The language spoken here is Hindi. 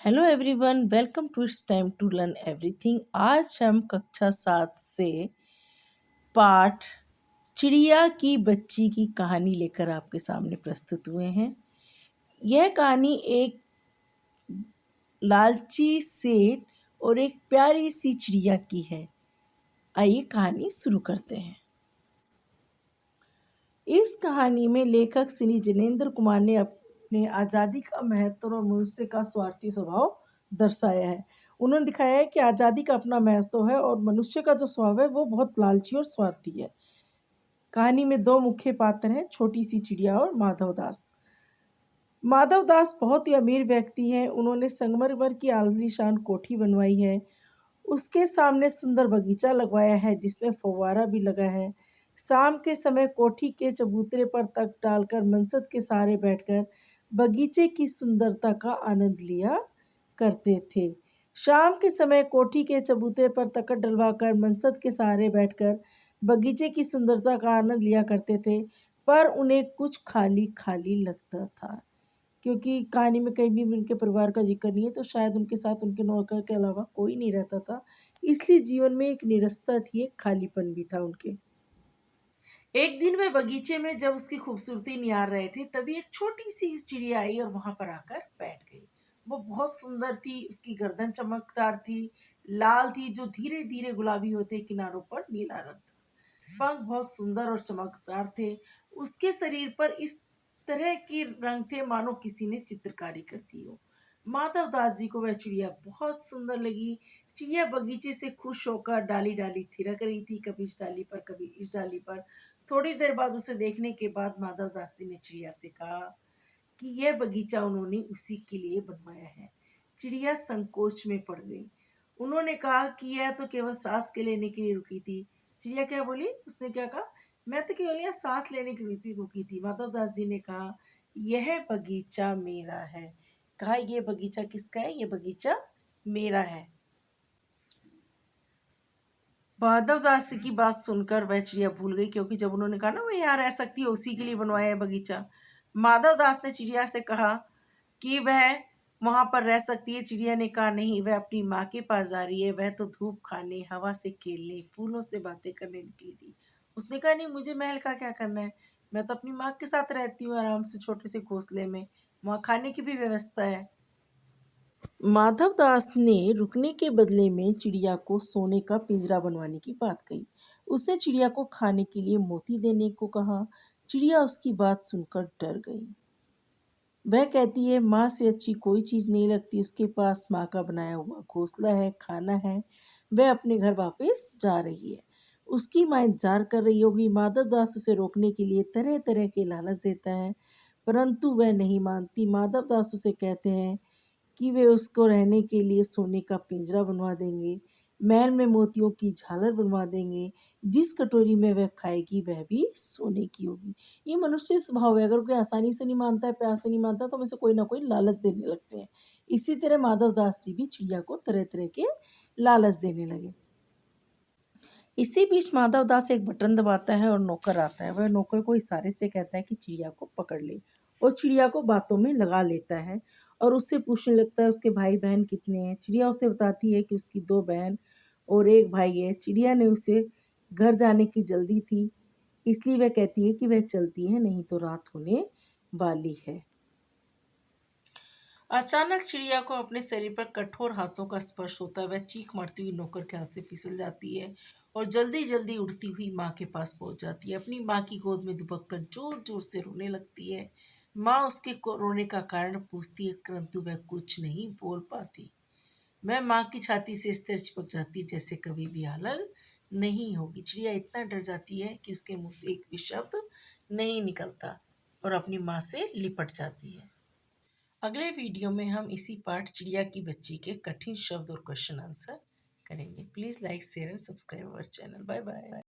Hello everyone, welcome to it's time to learn everything. आज हम कक्षा 7 से पाठ चिड़िया की बच्ची की कहानी लेकर आपके सामने प्रस्तुत हुए हैं। यह कहानी एक लालची सेठ और एक प्यारी सी चिड़िया की है। आइए कहानी शुरू करते हैं। इस कहानी में लेखक श्री जिनेंद्र कुमार ने अपने आज़ादी का महत्व और मनुष्य का स्वार्थी स्वभाव दर्शाया है। उन्होंने दिखाया है कि आज़ादी का अपना महत्व है और मनुष्य का जो स्वभाव है वो बहुत लालची और स्वार्थी है। कहानी में दो मुख्य पात्र हैं, छोटी सी चिड़िया और माधव दास। माधव दास बहुत ही अमीर व्यक्ति हैं। उन्होंने संगमरमर की आलीशान कोठी बनवाई है। उसके सामने सुंदर बगीचा लगवाया है जिसमें फव्वारा भी लगा है। शाम के समय कोठी के चबूतरे पर तख्त डालकर मनसद के सहारे बैठकर बगीचे की सुंदरता का आनंद लिया करते थे। शाम के समय कोठी के चबूतरे पर तख्त डलवाकर मनसद के सहारे बैठकर बगीचे की सुंदरता का आनंद लिया करते थे, पर उन्हें कुछ खाली खाली लगता था। क्योंकि कहानी में कहीं भी उनके परिवार का जिक्र नहीं है, तो शायद उनके साथ उनके नौकर के अलावा कोई नहीं रहता था। इसलिए जीवन में एक निरस्ता थी, एक खालीपन भी था उनके। एक दिन वे बगीचे में जब उसकी खूबसूरती निहार रहे थे, तभी एक छोटी सी चिड़िया आई और वहां पर आकर बैठ गई। वो बहुत सुंदर थी, उसकी गर्दन चमकदार थी, लाल थी, जो धीरे धीरे गुलाबी होते किनारों पर नीला रंग था। पंख बहुत सुंदर और चमकदार थे। उसके शरीर पर इस तरह के रंग थे मानो किसी ने चित्रकारी कर दी हो। माधव दास जी को वह चिड़िया बहुत सुंदर लगी। चिड़िया बगीचे से खुश होकर डाली डाली थिरक रही थी, कभी इस डाली पर कभी इस डाली पर। थोड़ी देर बाद उसे देखने के बाद माधव दास जी ने चिड़िया से कहा कि यह बगीचा उन्होंने उसी के लिए बनवाया है। चिड़िया संकोच में पड़ गई। उन्होंने कहा कि यह तो केवल सांस के लेने के लिए रुकी थी। चिड़िया क्या बोली? उसने क्या कहा? मैं तो केवल यहाँ सांस लेने के लिए रुकी थी। माधव दास जी ने कहा, यह बगीचा मेरा है। कहा, यह बगीचा किसका है? यह बगीचा मेरा है। माधव दास की बात सुनकर वह चिड़िया भूल गई, क्योंकि जब उन्होंने कहा ना वो यहाँ रह सकती है, उसी के लिए बनवाया है बगीचा। माधव दास ने चिड़िया से कहा कि वह वहां पर रह सकती है। चिड़िया ने कहा, नहीं, वह अपनी माँ के पास जा रही है। वह तो धूप खाने, हवा से खेलने, फूलों से बातें करने निकली थी। उसने कहा, नहीं, मुझे महल का क्या करना है। मैं तो अपनी माँ के साथ रहती हूँ आराम से, छोटे से घोंसले में। वहाँ खाने की भी व्यवस्था है। माधव दास ने रुकने के बदले में चिड़िया को सोने का पिंजरा बनवाने की बात कही। उसने चिड़िया को खाने के लिए मोती देने को कहा। चिड़िया उसकी बात सुनकर डर गई। वह कहती है, माँ से अच्छी कोई चीज़ नहीं लगती। उसके पास माँ का बनाया हुआ घोंसला है, खाना है। वह अपने घर वापस जा रही है। उसकी माँ इंतजार कर रही होगी। माधव दास उसे रोकने के लिए तरह तरह के लालच देता है, परंतु वह नहीं मानती। माधव दास उसे कहते हैं कि वे उसको रहने के लिए सोने का पिंजरा बनवा देंगे, महल में मोतियों की झालर बनवा देंगे। जिस कटोरी में वह खाएगी वह भी सोने की होगी। ये मनुष्य स्वभाव है, अगर कोई आसानी से नहीं मानता है, प्यार से नहीं मानता, तो हम इसे कोई ना कोई लालच देने लगते हैं। इसी तरह माधव दास जी भी चिड़िया को तरह तरह के लालच देने लगे। इसी बीच माधव दास एक बटन दबाता है और नौकर आता है। वह नौकर को इशारे से कहता है कि चिड़िया को पकड़ ले, और चिड़िया को बातों में लगा लेता है और उससे पूछने लगता है उसके भाई बहन कितने हैं। चिड़िया उसे बताती है कि उसकी 2 बहन और 1 भाई है। चिड़िया ने उसे घर जाने की जल्दी थी, इसलिए वह कहती है कि वह चलती है, नहीं तो रात होने वाली है। अचानक चिड़िया को अपने शरीर पर कठोर हाथों का स्पर्श होता है। वह चीख मारती हुई नौकर के हाथ से फिसल जाती है और जल्दी जल्दी उड़ती हुई माँ के पास पहुंच जाती है। अपनी माँ की गोद में दुबक कर जोर जोर से रोने लगती है। माँ उसके रोने का कारण पूछती है, परंतु वह कुछ नहीं बोल पाती। वह माँ की छाती से इस तरह चिपक जाती है जैसे कभी भी अलग नहीं होगी। चिड़िया इतना डर जाती है कि उसके मुंह से एक भी शब्द नहीं निकलता और अपनी माँ से लिपट जाती है। अगले वीडियो में हम इसी पाठ चिड़िया की बच्ची के कठिन शब्द और क्वेश्चन आंसर करेंगे। Please like, share and subscribe our channel. Bye bye.